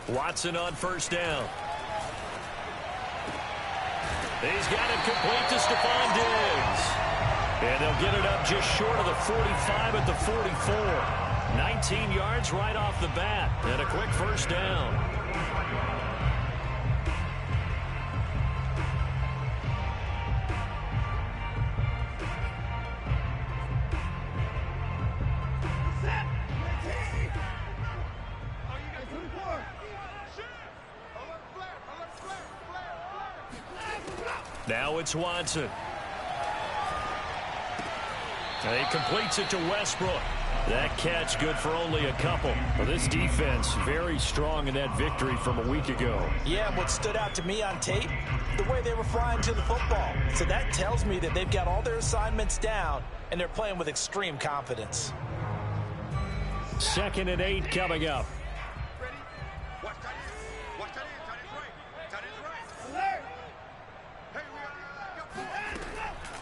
Watson on first down. He's got it complete to Stephon Diggs. And they'll get it up just short of the 45 at the 44. 19 yards right off the bat. And a quick first down. Now it's Watson. And he completes it to Westbrook. That catch good for only a couple. Well, this defense very strong in that victory from a week ago. Yeah, what stood out to me on tape, the way they were flying to the football. So that tells me that they've got all their assignments down, and they're playing with extreme confidence. 2nd and 8 coming up.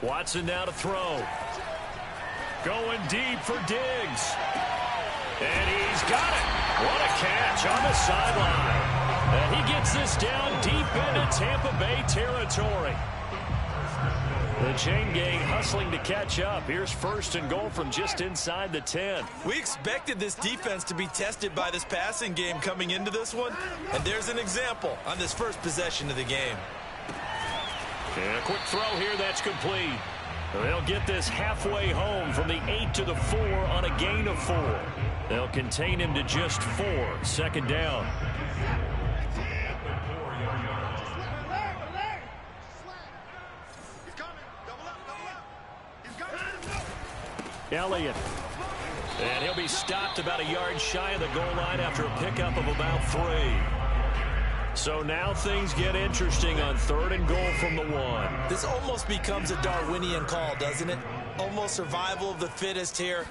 Watson now to throw. Going deep for Diggs. And he's got it. What a catch on the sideline. And he gets this down deep into Tampa Bay territory. The chain gang hustling to catch up. Here's 1st and goal from just inside the 10. We expected this defense to be tested by this passing game coming into this one. And there's an example on this first possession of the game. And a quick throw here that's complete. They'll get this halfway home from the 8 to the 4 on a gain of 4. They'll contain him to just 4. 2nd down. Elliott. And he'll be stopped about a yard shy of the goal line after a pickup of about 3. So now things get interesting on 3rd and goal from the 1. This almost becomes a Darwinian call, doesn't it? Almost survival of the fittest here.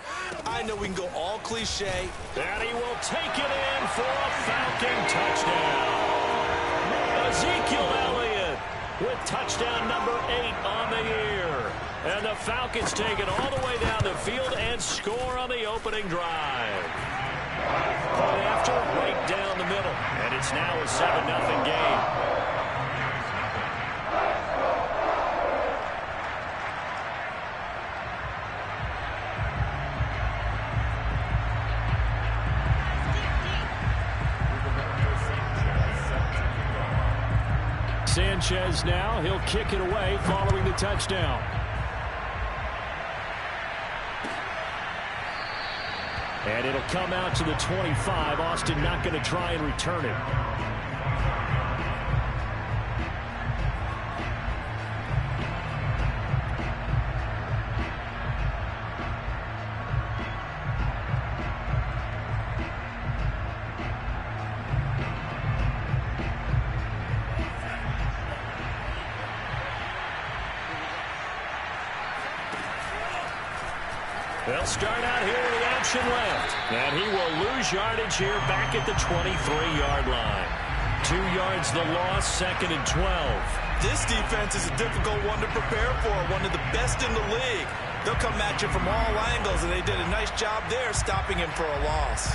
I know we can go all cliche. And he will take it in for a Falcon touchdown. Ezekiel Elliott with touchdown number 8 on the year. And the Falcons take it all the way down the field and score on the opening drive. Point after, right down the middle. And it's now a 7-0 game. Sanchez now, he'll kick it away following the touchdown. And it'll come out to the 25. Austin not going to try and return it. They'll start out here with action left. And he will lose yardage here back at the 23-yard line. 2 yards the loss, 2nd and 12. This defense is a difficult one to prepare for, one of the best in the league. They'll come at you from all angles, and they did a nice job there stopping him for a loss.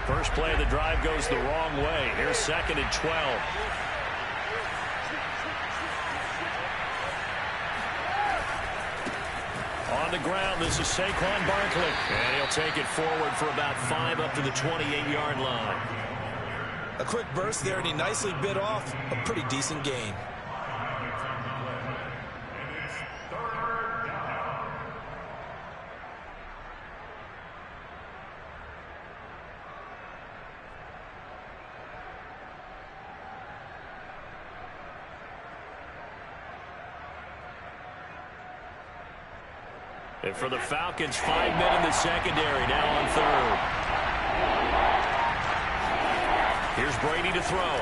First play of the drive goes the wrong way. Here's 2nd and 12. On the ground, this is Saquon Barkley. And he'll take it forward for about 5 up to the 28-yard line. A quick burst there, and he nicely bit off a pretty decent gain. And for the Falcons, 5 men in the secondary, now on 3rd. Here's Brady to throw.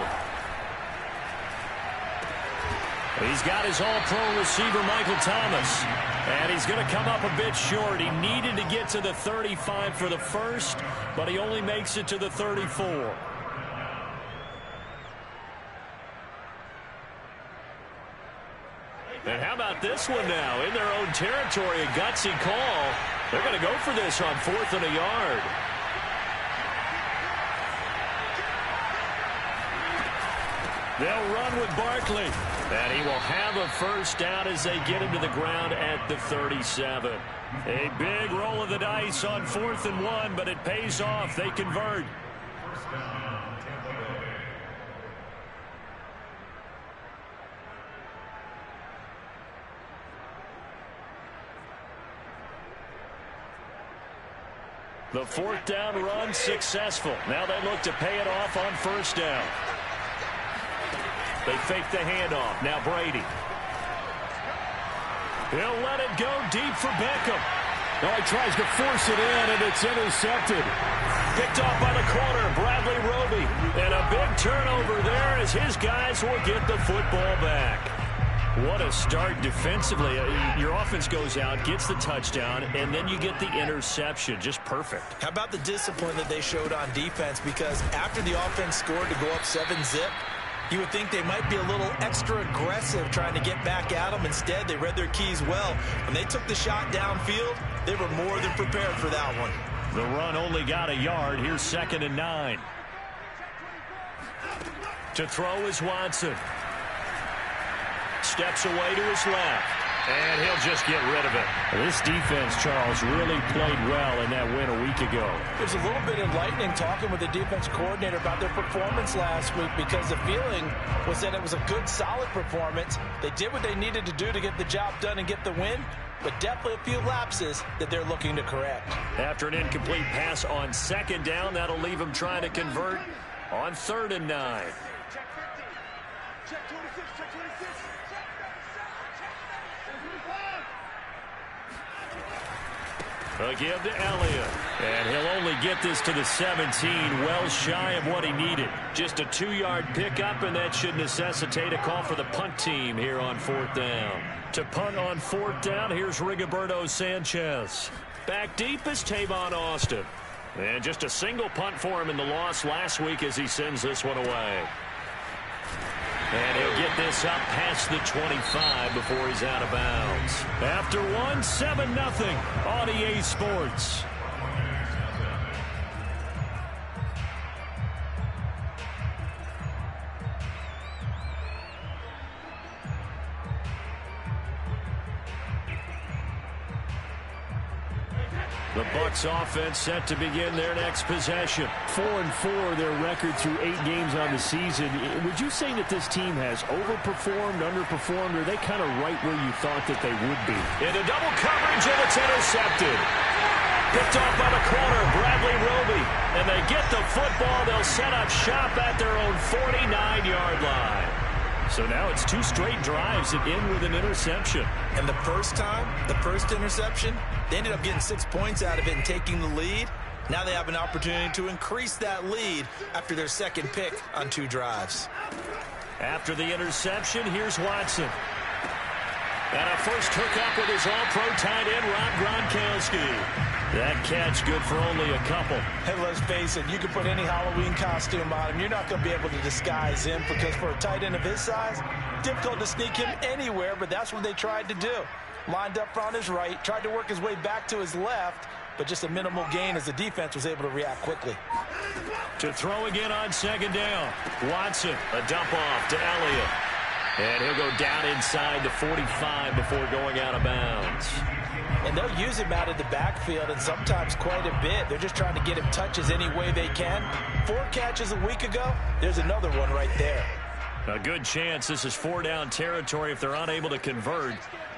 He's got his all-pro receiver, Michael Thomas. And he's going to come up a bit short. He needed to get to the 35 for the first, but he only makes it to the 34. And how about this one now? In their own territory, a gutsy call. They're going to go for this on 4th and a yard. They'll run with Barkley. And he will have a first down as they get him to the ground at the 37. A big roll of the dice on 4th and 1, but it pays off. They convert. The 4th down run successful. Now they look to pay it off on 1st down. They fake the handoff. Now Brady. He'll let it go deep for Beckham. Oh, he tries to force it in, and it's intercepted. Picked off by the corner, Bradley Roby. And a big turnover there as his guys will get the football back. What a start defensively. Your offense goes out, gets the touchdown, and then you get the interception. Just perfect. How about the discipline that they showed on defense? Because after the offense scored to go up 7-zip, you would think they might be a little extra aggressive trying to get back at them. Instead, they read their keys well. When they took the shot downfield, they were more than prepared for that one. The run only got a yard. Here's 2nd and 9. To throw is Watson. Steps away to his left. And he'll just get rid of it. This defense, Charles, really played well in that win a week ago. There's a little bit enlightening talking with the defense coordinator about their performance last week, because the feeling was that it was a good, solid performance. They did what they needed to do to get the job done and get the win, but definitely a few lapses that they're looking to correct. After an incomplete pass on 2nd down, that'll leave them trying to convert on 3rd and 9. A give to Elliott. And he'll only get this to the 17, well shy of what he needed. Just a 2-yard pickup, and that should necessitate a call for the punt team here on 4th down. To punt on 4th down, here's Rigoberto Sanchez. Back deep is Tavon Austin. And just a single punt for him in the loss last week as he sends this one away. And he'll get this up past the 25 before he's out of bounds. After 7-0 on EA Sports. The Bucs offense set to begin their next possession. 4-4 their record through 8 games on the season. Would you say that this team has overperformed, underperformed, or are they kind of right where you thought that they would be? Into double coverage, and it's intercepted. Picked off by the corner, Bradley Roby. And they get the football. They'll set up shop at their own 49-yard line. So now it's 2 straight drives that end with an interception. And the first time, the first interception, they ended up getting 6 points out of it and taking the lead. Now they have an opportunity to increase that lead after their 2nd pick on 2 drives. After the interception, here's Watson. And a first hookup with his all-pro tight end, Rob Gronkowski. That catch good for only a couple. And let's face it, you can put any Halloween costume on him. You're not going to be able to disguise him, because for a tight end of his size, difficult to sneak him anywhere, but that's what they tried to do. Lined up on his right, tried to work his way back to his left, but just a minimal gain as the defense was able to react quickly. To throw again on 2nd down. Watson, a dump off to Elliott. And he'll go down inside the 45 before going out of bounds. And they'll use him out of the backfield, and sometimes quite a bit. They're just trying to get him touches any way they can. 4 catches a week ago. There's another one right there. A good chance this is 4-down territory if they're unable to convert.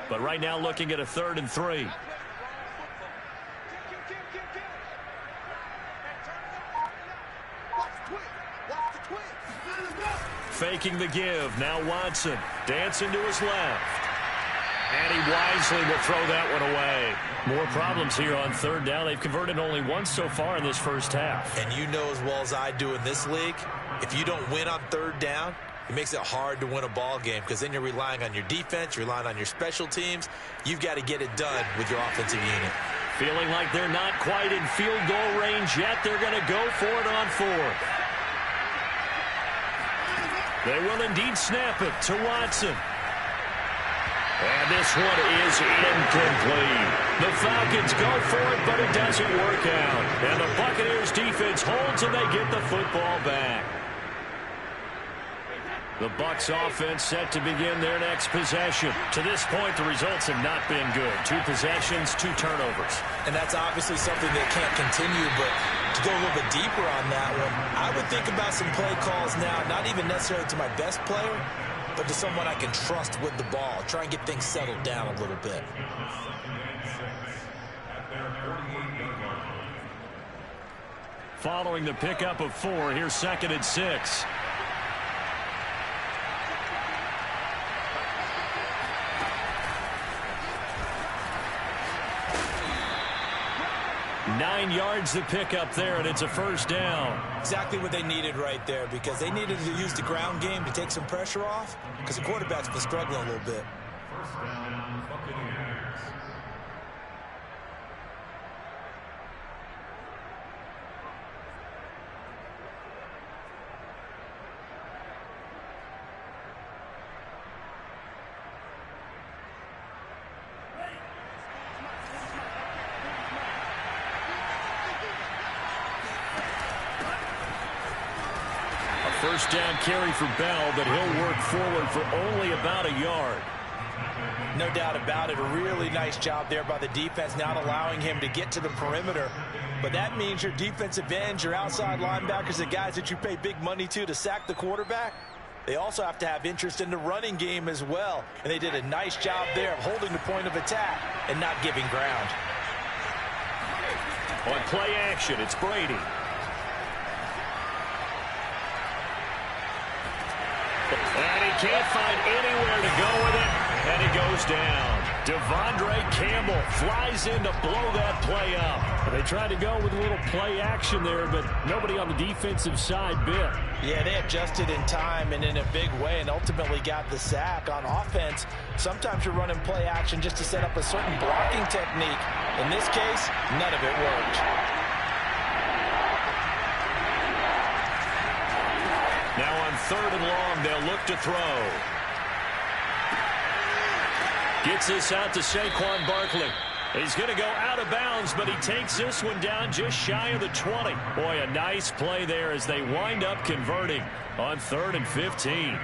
But right now looking at a 3rd and 3. Faking the give. Now Watson dancing to his left. And he wisely will throw that one away. More problems here on 3rd down. They've converted only once so far in this first half. And you know as well as I do in this league, if you don't win on 3rd down, it makes it hard to win a ball game, because then you're relying on your defense, you're relying on your special teams. You've got to get it done with your offensive unit. Feeling like they're not quite in field goal range yet. They're going to go for it on 4th. They will indeed snap it to Watson. And this one is incomplete. The Falcons go for it, but it doesn't work out. And the Buccaneers defense holds, and they get the football back. The Bucs offense set to begin their next possession. To this point, the results have not been good. 2 possessions, 2 turnovers. And that's obviously something that can't continue, but to go a little bit deeper on that one, I would think about some play calls now, not even necessarily to my best player, but to someone I can trust with the ball. Try and get things settled down a little bit. Following the pickup of 4, here's 2nd and 6. Nine yards to pick up there, and it's a first down. Exactly what they needed right there, because they needed to use the ground game to take some pressure off, because the quarterback's been struggling a little bit. First down carry for Bell, but he'll work forward for only about a yard. No doubt about it. A really nice job there by the defense, not allowing him to get to the perimeter. But that means your defensive ends, your outside linebackers, the guys that you pay big money to sack the quarterback, they also have to have interest in the running game as well. And they did a nice job there of holding the point of attack and not giving ground. On play action, it's Brady. And he can't find anywhere to go with it, and he goes down. Devondre Campbell flies in to blow that play up. They tried to go with a little play action there, but nobody on the defensive side bit. Yeah, they adjusted in time and in a big way and ultimately got the sack. On offense, sometimes you're running play action just to set up a certain blocking technique. In this case, none of it worked. Now on 3rd and long, they'll look to throw. Gets this out to Saquon Barkley. He's going to go out of bounds, but he takes this one down just shy of the 20. Boy, a nice play there as they wind up converting on 3rd and 15.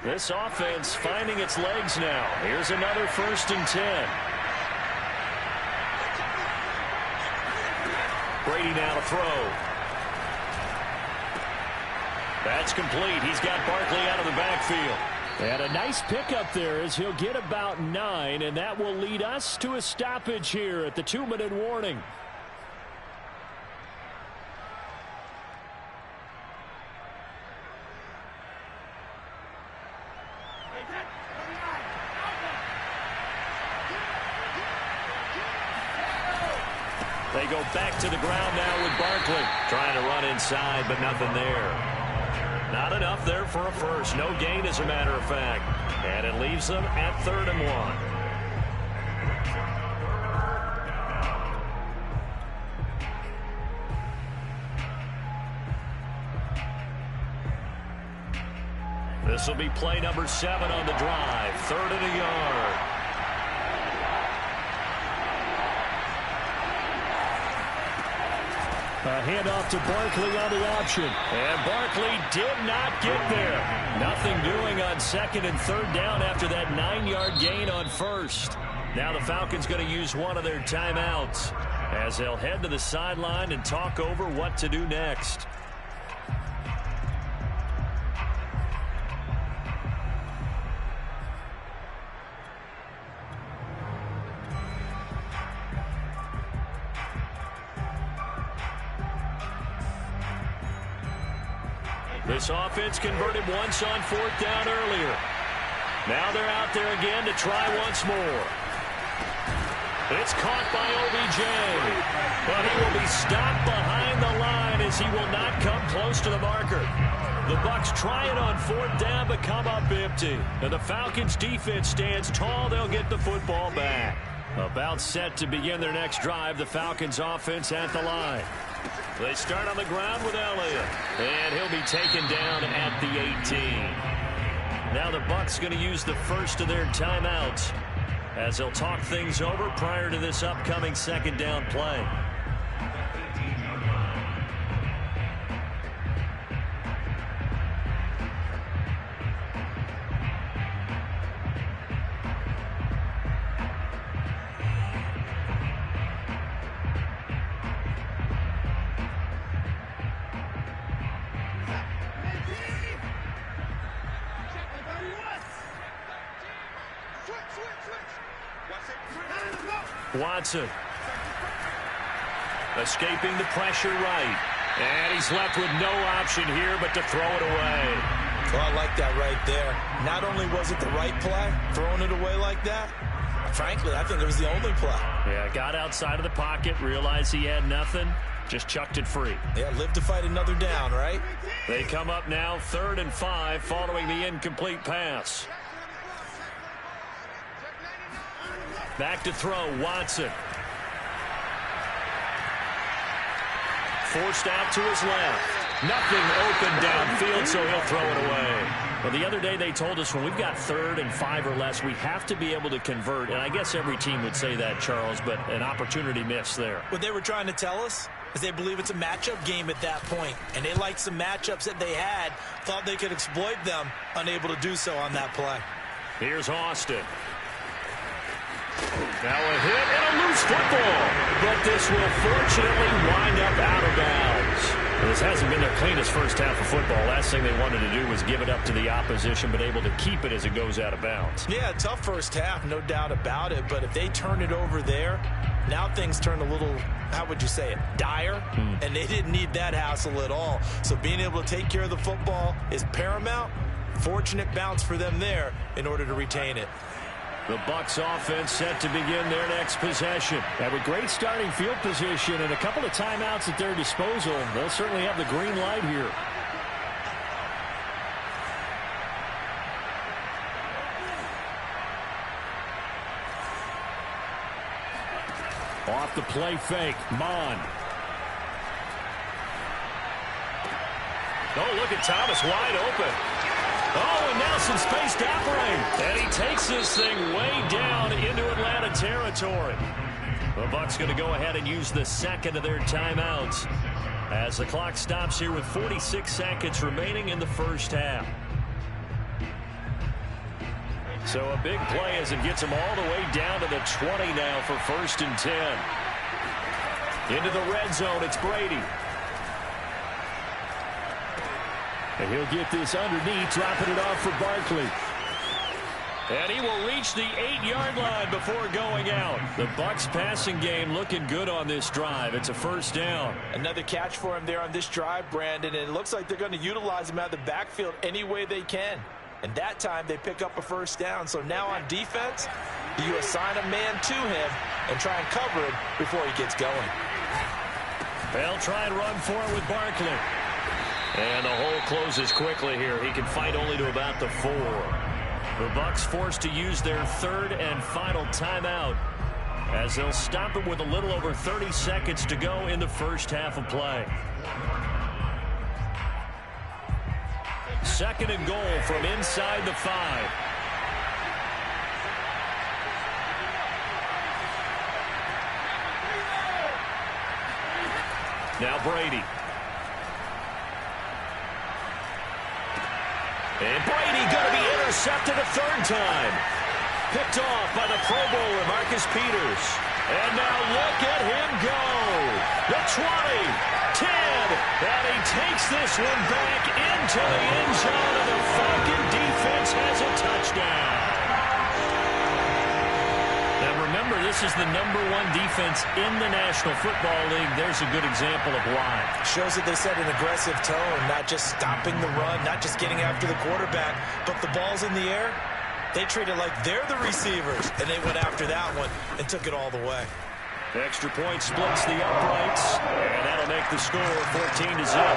This offense finding its legs now. Here's another 1st and 10. Brady now to throw. That's complete. He's got Barkley out of the backfield. And a nice pickup there as he'll get about 9, and that will lead us to a stoppage here at the 2-minute warning. They go back to the ground now with Barkley. Trying to run inside, but nothing there. Not enough there for a first. No gain, as a matter of fact. And it leaves them at 3rd and 1. This will be play number 7 on the drive. 3rd and a yard. A handoff to Barkley on the option. And Barkley did not get there. Nothing doing on 2nd and 3rd down after that 9-yard gain on 1st. Now the Falcons going to use one of their timeouts as they'll head to the sideline and talk over what to do next. This offense converted once on 4th down earlier. Now they're out there again to try once more. It's caught by OBJ. But he will be stopped behind the line as he will not come close to the marker. The Bucs try it on 4th down but come up empty. And the Falcons defense stands tall. They'll get the football back. About set to begin their next drive. The Falcons offense at the line. They start on the ground with Elliott, and he'll be taken down at the 18. Now the Bucs going to use the first of their timeouts as they'll talk things over prior to this upcoming 2nd down play. Watson. Escaping the pressure right. And he's left with no option here but to throw it away. Well, I like that right there. Not only was it the right play, throwing it away like that, frankly, I think it was the only play. Yeah, got outside of the pocket, realized he had nothing, just chucked it free. Yeah, live to fight another down, right? They come up now 3rd and 5 following the incomplete pass. Back to throw, Watson. Forced out to his left. Nothing open downfield, so he'll throw it away. Well, the other day they told us when we've got 3rd and 5 or less, we have to be able to convert. And I guess every team would say that, Charles, but an opportunity missed there. What they were trying to tell us is they believe it's a matchup game at that point. And they liked some matchups that they had, thought they could exploit them, unable to do so on that play. Here's Austin. Now a hit and a loose football. But this will fortunately wind up out of bounds. This hasn't been their cleanest first half of football. Last thing they wanted to do was give it up to the opposition, but able to keep it as it goes out of bounds. Yeah, tough first half, no doubt about it. But if they turn it over there, now things turn a little, how would you say it, dire? And they didn't need that hassle at all. So being able to take care of the football is paramount. Fortunate bounce for them there in order to retain it. The Bucs offense set to begin their next possession. Have a great starting field position and a couple of timeouts at their disposal. They'll certainly have the green light here. Off the play fake, Mon. Oh, look at Thomas wide open. Oh, and now some space to operate. And he takes this thing way down into Atlanta territory. The Bucs going to go ahead and use the second of their timeouts as the clock stops here with 46 seconds remaining in the first half. So a big play as it gets him all the way down to the 20 now for 1st and 10. Into the red zone, it's Brady. And he'll get this underneath, dropping it off for Barkley. And he will reach the 8-yard line before going out. The Bucs passing game looking good on this drive. It's a 1st down. Another catch for him there on this drive, Brandon, and it looks like they're going to utilize him out of the backfield any way they can. And that time they pick up a 1st down. So now on defense, you assign a man to him and try and cover him before he gets going. They'll try and run for it with Barkley. And the hole closes quickly here. He can fight only to about the 4. The Bucs forced to use their 3rd and final timeout as they'll stop it with a little over 30 seconds to go in the first half of play. 2nd and goal from inside the 5. Now Brady. And Brady going to be intercepted a 3rd time. Picked off by the Pro Bowler, Marcus Peters. And now look at him go. The 20, 10, and he takes this one back into the end zone, and the Falcon defense has a touchdown. Now remember, this is the #1 defense in the National Football League. There's a good example of why. Shows that they set an aggressive tone, not just stopping the run, not just getting after the quarterback, but the ball's in the air. They treat it like they're the receivers, and they went after that one and took it all the way. Extra point splits the uprights, and that'll make the score 14-0.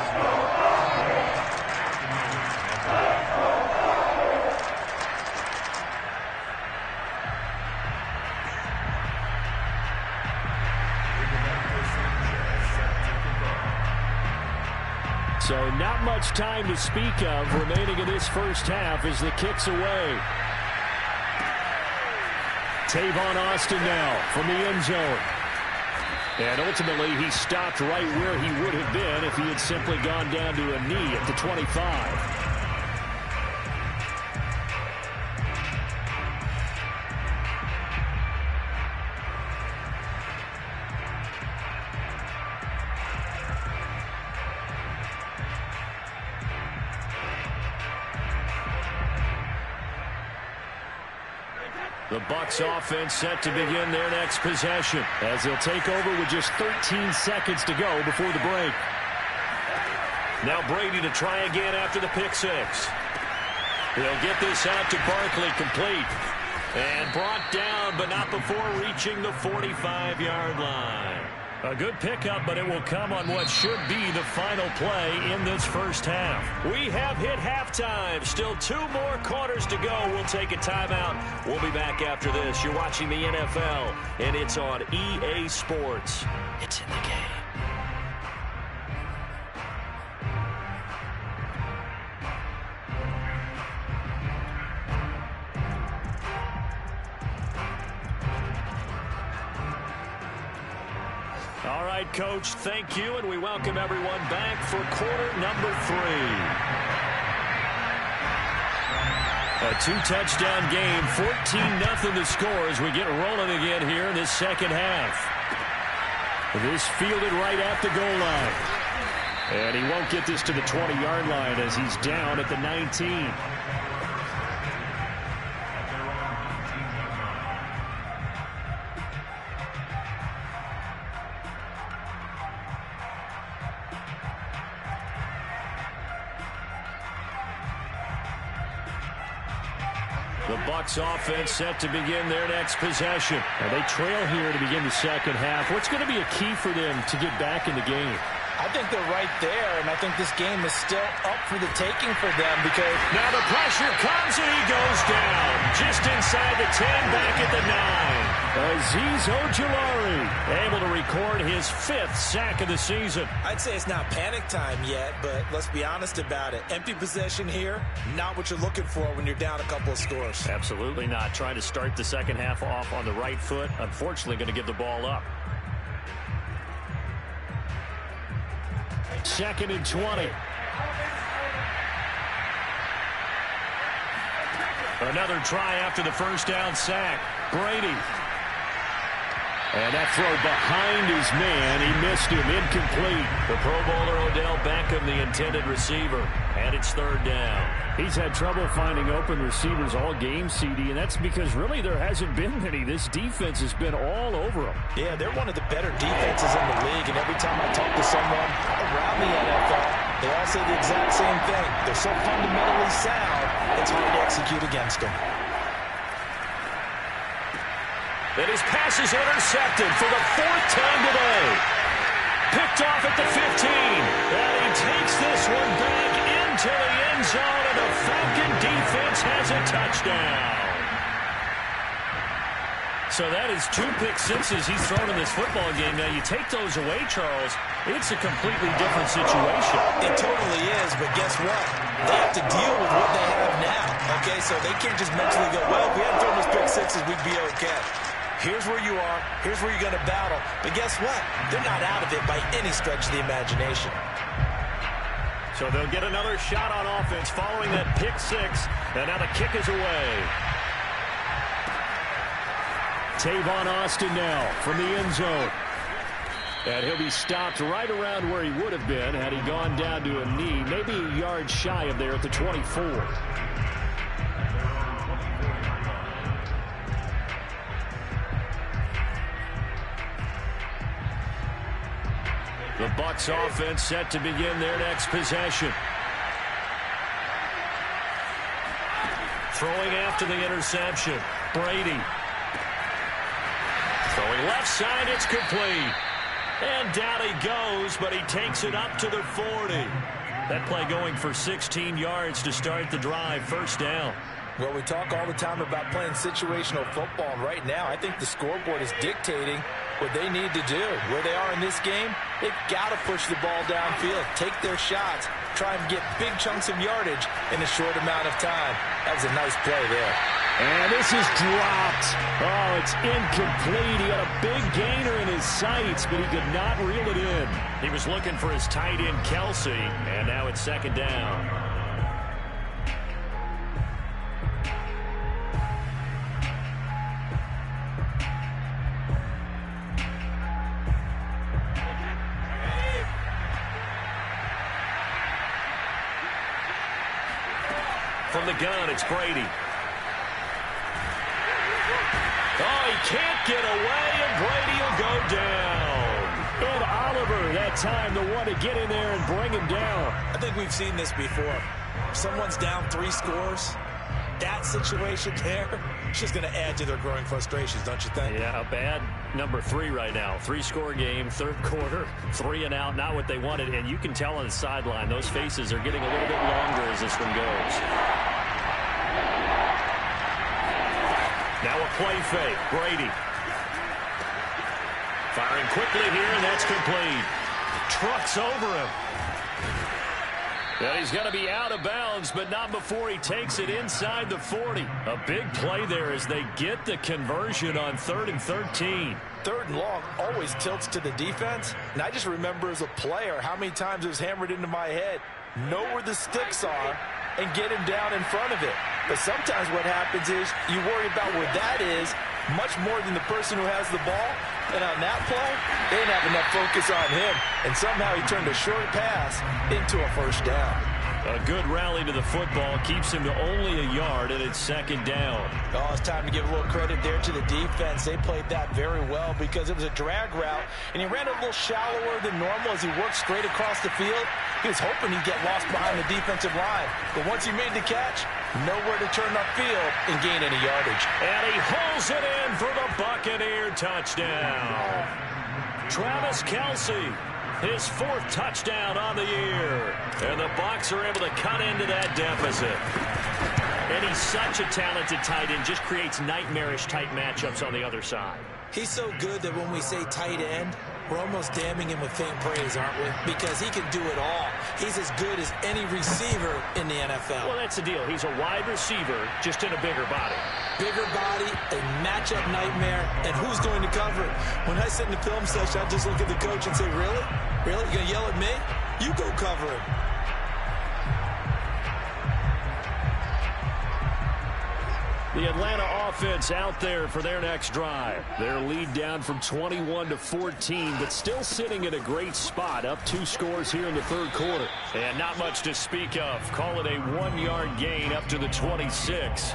So not much time to speak of remaining in this first half as the kick's away. Tavon Austin now from the end zone. And ultimately, he stopped right where he would have been if he had simply gone down to a knee at the 25. The Bucs offense set to begin their next possession as they'll take over with just 13 seconds to go before the break. Now Brady to try again after the pick six. He'll get this out to Barkley, complete. And brought down, but not before reaching the 45-yard line. A good pickup, but it will come on what should be the final play in this first half. We have hit halftime. Still 2 more quarters to go. We'll take a timeout. We'll be back after this. You're watching the NFL, and it's on EA Sports. It's in the game. All right, Coach, thank you, and we welcome everyone back for quarter number 3. A 2-touchdown game, 14-0 the score as we get rolling again here in this second half. This fielded right at the goal line. And he won't get this to the 20-yard line as he's down at the 19. The Bucs offense set to begin their next possession. They trail here to begin the second half. What's going to be a key for them to get back in the game? I think they're right there, and I think this game is still up for the taking for them because... Now the pressure comes, and he goes down. Just inside the 10, back at the 9. Azeez Ojulari able to record his 5th sack of the season. I'd say it's not panic time yet, but let's be honest about it. Empty possession here, not what you're looking for when you're down a couple of scores. Absolutely not. Trying to start the second half off on the right foot. Unfortunately, going to give the ball up. 2nd and 20. Another try after the first down sack. Brady. And that throw behind his man. He missed him. Incomplete. The Pro Bowler Odell Beckham, the intended receiver. And it's 3rd down. He's had trouble finding open receivers all game, CD, and that's because really there hasn't been many. This defense has been all over them. Yeah, they're one of the better defenses in the league, and every time I talk to someone around the NFL, they all say the exact same thing. They're so fundamentally sound, it's hard to execute against them. And his pass is intercepted for the 4th time today. Picked off at the 15. And he takes this one back into the end zone, and the Falcon defense has a touchdown. So that is 2 pick sixes he's thrown in this football game. Now, you take those away, Charles, it's a completely different situation. It totally is, but guess what? They have to deal with what they have now. Okay, so they can't just mentally go, well, if we hadn't thrown those pick sixes, we'd be okay. Here's where you are. Here's where you're going to battle. But guess what? They're not out of it by any stretch of the imagination. So they'll get another shot on offense following that pick 6. And now the kick is away. Tavon Austin now from the end zone. And he'll be stopped right around where he would have been had he gone down to a knee, maybe a yard shy of there at the 24. The Bucs offense set to begin their next possession. Throwing after the interception. Brady. Throwing left side, it's complete. And down he goes, but he takes it up to the 40. That play going for 16 yards to start the drive. 1st down. Well, we talk all the time about playing situational football, and right now I think the scoreboard is dictating what they need to do. Where they are in this game, they've got to push the ball downfield, take their shots, try and get big chunks of yardage in a short amount of time. That was a nice play there. And this is dropped. Oh, it's incomplete. He had a big gainer in his sights, but he could not reel it in. He was looking for his tight end, Kelsey, and now it's 2nd down. From the gun, it's Brady. can't get away, and Brady will go down. And Oliver, that time, the one to get in there and bring him down. I think we've seen this before. Someone's down 3 scores. That situation there, it's just going to add to their growing frustrations, don't you think? Yeah, bad number 3 right now. 3-score game, third quarter, 3 and out, not what they wanted. And you can tell on the sideline, those faces are getting a little bit longer as this one goes. Now a play fake. Brady. Firing quickly here, and that's complete. Trucks over him. And he's going to be out of bounds, but not before he takes it inside the 40. A big play there as they get the conversion on 3rd and 13. 3rd and long always tilts to the defense. And I just remember as a player how many times it was hammered into my head. Know where the sticks are and get him down in front of it. But sometimes what happens is you worry about where that is much more than the person who has the ball. And on that play, they didn't have enough focus on him. And somehow he turned a short pass into a first down. A good rally to the football keeps him to only a yard, and it's 2nd down. Oh, it's time to give a little credit there to the defense. They played that very well because it was a drag route, and he ran it a little shallower than normal as he worked straight across the field. He was hoping he'd get lost behind the defensive line. But once he made the catch, nowhere to turn upfield and gain any yardage. And he hauls it in for the Buccaneer touchdown. Travis Kelce, his 4th touchdown on the year. And the Bucs are able to cut into that deficit. And he's such a talented tight end, just creates nightmarish-type matchups on the other side. He's so good that when we say tight end, we're almost damning him with faint praise, aren't we? Because he can do it all. He's as good as any receiver in the NFL. Well, that's the deal. He's a wide receiver, just in a bigger body. Bigger body, a matchup nightmare, and who's going to cover it? When I sit in the film session, I just look at the coach and say, really? Really? You going to yell at me? You go cover him. The Atlanta offense out there for their next drive. Their lead down from 21 to 14, but still sitting in a great spot, up 2 scores here in the 3rd quarter. And not much to speak of. Call it a 1-yard gain up to the 26.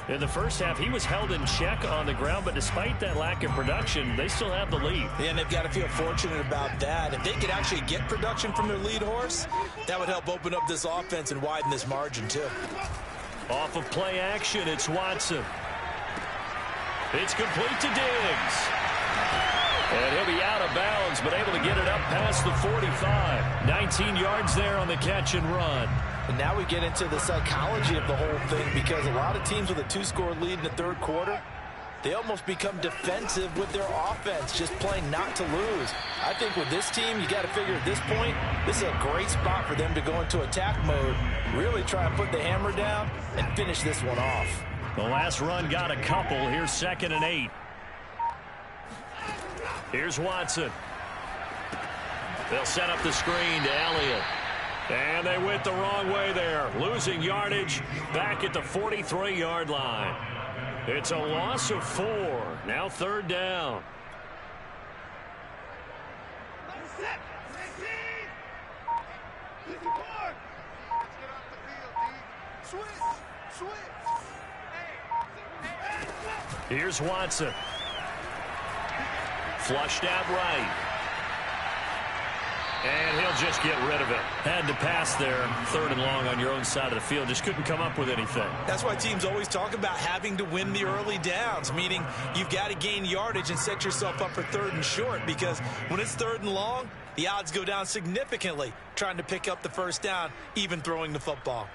In the first half, he was held in check on the ground, but despite that lack of production, they still have the lead. Yeah, and they've got to feel fortunate about that. If they could actually get production from their lead horse, that would help open up this offense and widen this margin, too. Off of play action, it's Watson. It's complete to Diggs. And he'll be out of bounds, but able to get it up past the 45. 19 yards there on the catch and run. And now we get into the psychology of the whole thing, because a lot of teams with a 2-score lead in the 3rd quarter, they almost become defensive with their offense, just playing not to lose. I think with this team, you got to figure at this point, this is a great spot for them to go into attack mode, really try and put the hammer down and finish this one off. The last run got a couple. Here's 2nd and 8. Here's Watson. They'll set up the screen to Elliott. And they went the wrong way there, losing yardage back at the 43-yard line. It's a loss of 4. Now 3rd down. Here's Watson. Flushed out right. And he'll just get rid of it. Had to pass there, 3rd and long on your own side of the field. Just couldn't come up with anything. That's why teams always talk about having to win the early downs, meaning you've got to gain yardage and set yourself up for 3rd and short, because when it's 3rd and long, the odds go down significantly trying to pick up the first down, even throwing the football.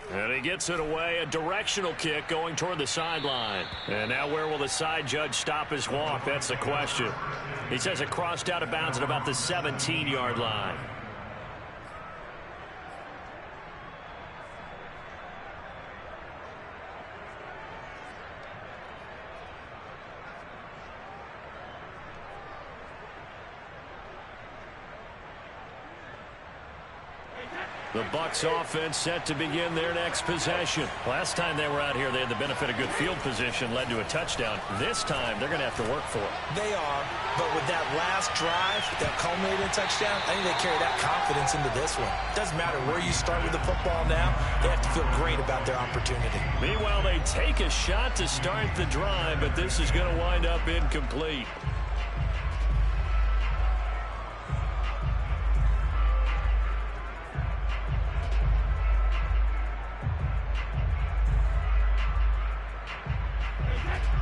And he gets it away, a directional kick going toward the sideline. And now where will the side judge stop his walk? That's the question. He says it crossed out of bounds at about the 17-yard line. The Bucs offense set to begin their next possession. Last time they were out here, they had the benefit of good field position, led to a touchdown. This time, they're going to have to work for it. They are, but with that last drive that culminated in a touchdown, I think they carry that confidence into this one. Doesn't matter where you start with the football now, they have to feel great about their opportunity. Meanwhile, they take a shot to start the drive, but this is going to wind up incomplete.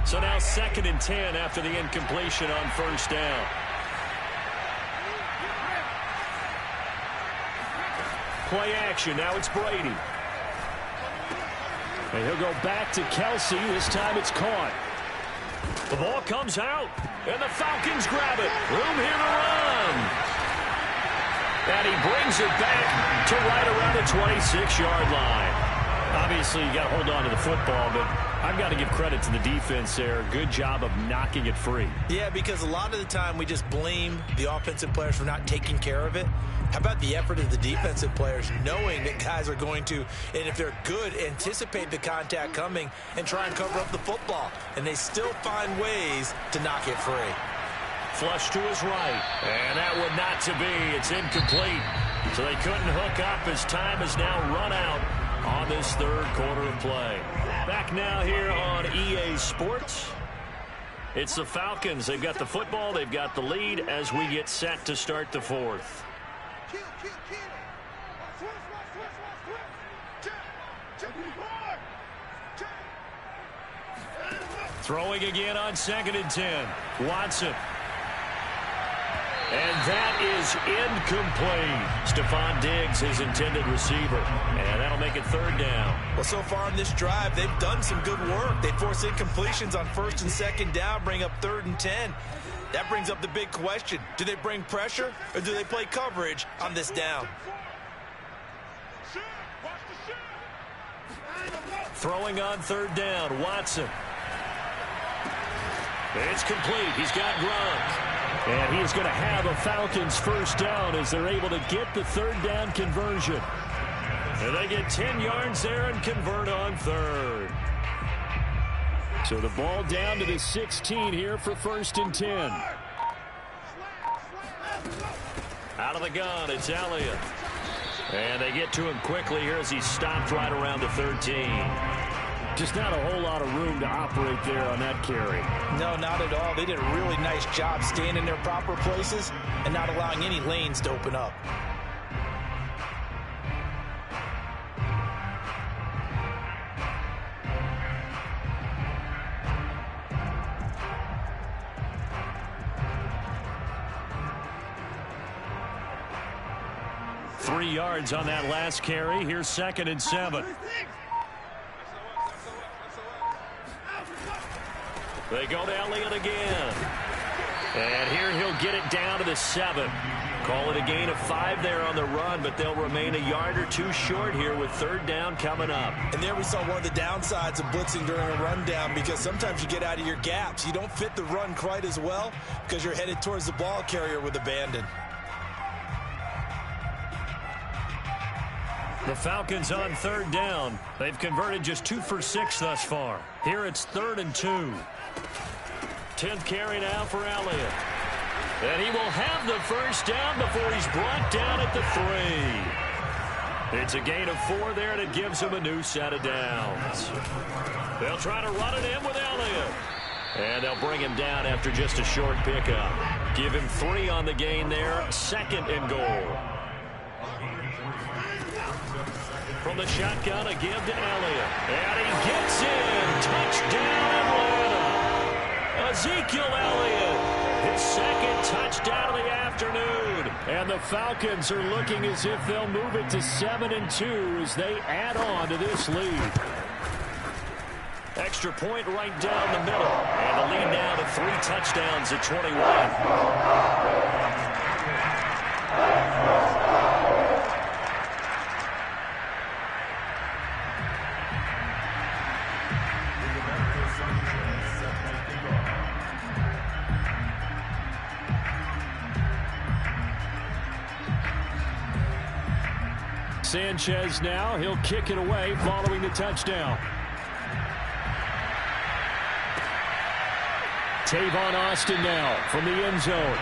So now 2nd and 10 after the incompletion on first down. Play action. Now it's Brady. And he'll go back to Kelsey. This time it's caught. The ball comes out, and the Falcons grab it. Room here to run. And he brings it back to right around the 26-yard line. Obviously, you got to hold on to the football, but I've got to give credit to the defense there. Good job of knocking it free. Yeah, because a lot of the time we just blame the offensive players for not taking care of it. How about the effort of the defensive players knowing that guys are going to, and if they're good, anticipate the contact coming and try and cover up the football. And they still find ways to knock it free. Flush to his right. And that would not to be. It's incomplete. So they couldn't hook up as time has now run out on this third quarter of play. Back now here on EA Sports. It's the Falcons. They've got the football. They've got the lead as we get set to start the fourth. Throwing again on 2nd and 10. Watson. And that is incomplete. Stephon Diggs, his intended receiver. And that'll make it 3rd down. Well, so far in this drive, they've done some good work. They force incompletions on 1st and 2nd down, bring up 3rd and 10. That brings up the big question. Do they bring pressure or do they play coverage on this down? Throwing on 3rd down, Watson. It's complete. He's got Gronk. And he's going to have a Falcons first down as they're able to get the 3rd down conversion. And they get 10 yards there and convert on 3rd. So the ball down to the 16 here for 1st and 10. Out of the gun, it's Elliott. And they get to him quickly here as he stopped right around the 13. Just not a whole lot of room to operate there on that carry. No, not at all. They did a really nice job staying in their proper places and not allowing any lanes to open up. Three yards on that last carry. Here's 2nd and 7. They go to Elliott again. And here he'll get it down to the 7. Call it a gain of 5 there on the run, but they'll remain a yard or two short here with 3rd down coming up. And there we saw one of the downsides of blitzing during a rundown, because sometimes you get out of your gaps. You don't fit the run quite as well because you're headed towards the ball carrier with abandon. The Falcons on 3rd down. They've converted just 2 for 6 thus far. Here it's 3rd and 2. 10th carry now for Elliott. And he will have the first down before he's brought down at the 3. It's a gain of 4 there, and it gives him a new set of downs. They'll try to run it in with Elliott. And they'll bring him down after just a short pickup. Give him 3 on the gain there. 2nd and goal. From the shotgun, a give to Elliott. And he gets in. Touchdown, Atlanta. Ezekiel Elliott, his 2nd touchdown of the afternoon. And the Falcons are looking as if they'll move it to 7-2 as they add on to this lead. Extra point right down the middle. And the lead now to 3 touchdowns at 21. Sanchez now. He'll kick it away following the touchdown. Tavon Austin now from the end zone.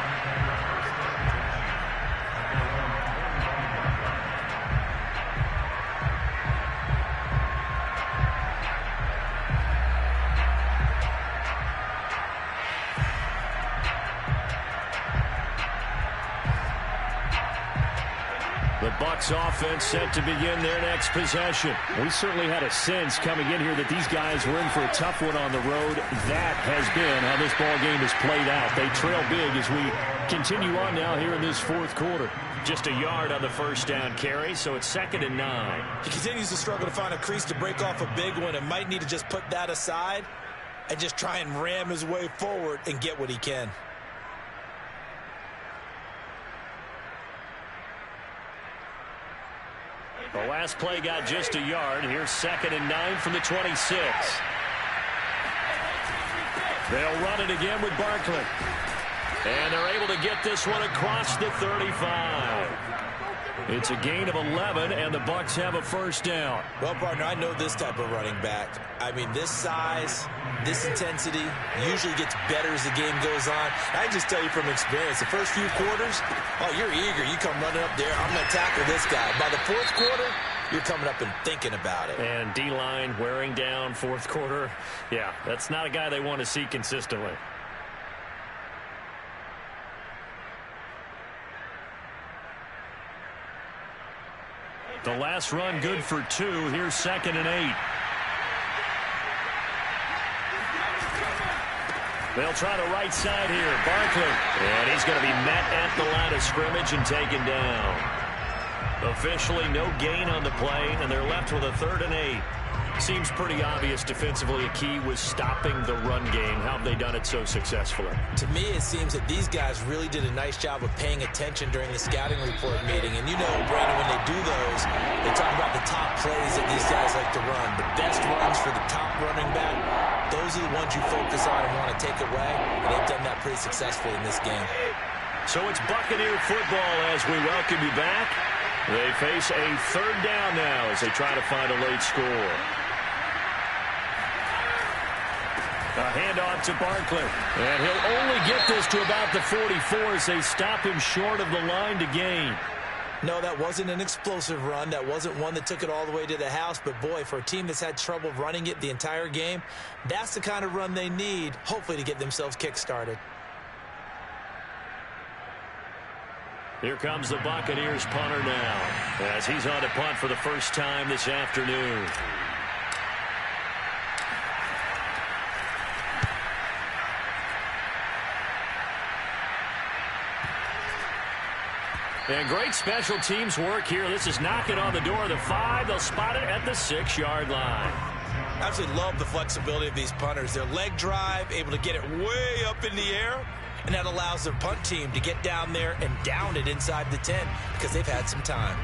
The Bucs offense set to begin their next possession. We certainly had a sense coming in here that these guys were in for a tough one on the road. That has been how this ball game has played out. They trail big as we continue on now here in this fourth quarter. Just a yard on the first down carry, so it's 2nd and 9. He continues to struggle to find a crease to break off a big one and might need to just put that aside and just try and ram his way forward and get what he can. The last play got just a yard. Here's 2nd and 9 from the 26. They'll run it again with Barkley. And they're able to get this one across the 35. It's a gain of 11, and the Bucs have a first down. Well, partner, I know this type of running back. I mean, this size, this intensity usually gets better as the game goes on. I can just tell you from experience, the first few quarters, oh, you're eager. You come running up there, I'm going to tackle this guy. By the fourth quarter, you're coming up and thinking about it. And D-line wearing down fourth quarter. Yeah, that's not a guy they want to see consistently. The last run good for 2. Here's 2nd and 8. They'll try the right side here. Barkley. And he's going to be met at the line of scrimmage and taken down. Officially no gain on the play, and they're left with a 3rd and 8. Seems pretty obvious defensively a key was stopping the run game. How have they done it so successfully? To me, it seems that these guys really did a nice job of paying attention during the scouting report meeting. And you know, Brandon, when they do those, they talk about the top plays that these guys like to run. The best runs for the top running back, those are the ones you focus on and want to take away. And they've done that pretty successfully in this game. So it's Buccaneer football as we welcome you back. They face a 3rd down now as they try to find a late score. A handoff to Barkley. And he'll only get this to about the 44 as they stop him short of the line to gain. No, that wasn't an explosive run. That wasn't one that took it all the way to the house. But, boy, for a team that's had trouble running it the entire game, that's the kind of run they need, hopefully, to get themselves kick-started. Here comes the Buccaneers punter now as he's on to punt for the first time this afternoon. And great special teams work here. This is knocking on the door of the 5. They'll spot it at the 6-yard line. I absolutely love the flexibility of these punters. Their leg drive, able to get it way up in the air, and that allows their punt team to get down there and down it inside the 10 because they've had some time.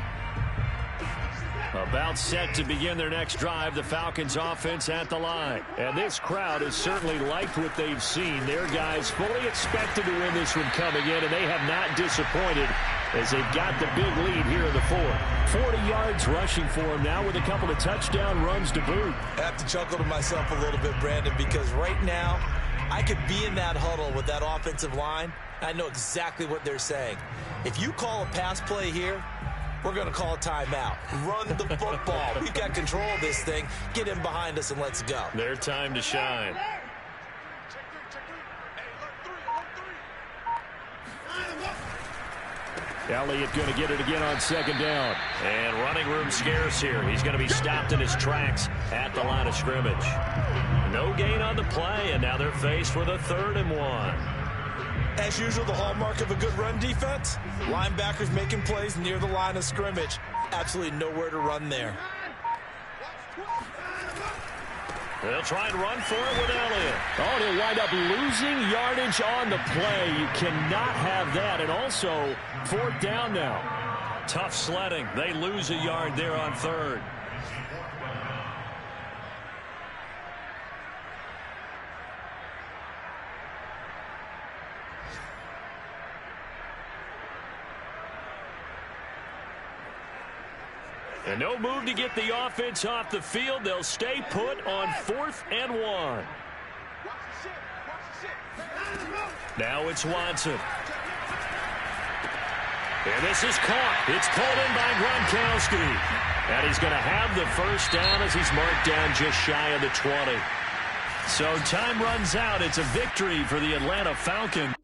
About set to begin their next drive, the Falcons offense at the line. And this crowd has certainly liked what they've seen. Their guys fully expected to win this one coming in, and they have not disappointed as they've got the big lead here in the 4th. 40 yards rushing for him now with a couple of touchdown runs to boot. I have to chuckle to myself a little bit, Brandon, because right now I could be in that huddle with that offensive line. I know exactly what they're saying. If you call a pass play here, we're going to call a timeout. Run the football. We've got control of this thing. Get in behind us and let's go. Their time to shine. Elliott going to get it again on 2nd down. And running room scarce here. He's going to be stopped in his tracks at the line of scrimmage. No gain on the play, and now they're faced with a 3rd and 1. As usual, the hallmark of a good run defense, linebackers making plays near the line of scrimmage. Absolutely nowhere to run there. They'll try and run for it with Elliott. Oh, and he'll wind up losing yardage on the play. You cannot have that. And also, 4th down now. Tough sledding. They lose a yard there on 3rd. And no move to get the offense off the field. They'll stay put on 4th and 1. Now it's Watson. And this is caught. It's called in by Gronkowski. And he's going to have the first down as he's marked down just shy of the 20. So time runs out. It's a victory for the Atlanta Falcons.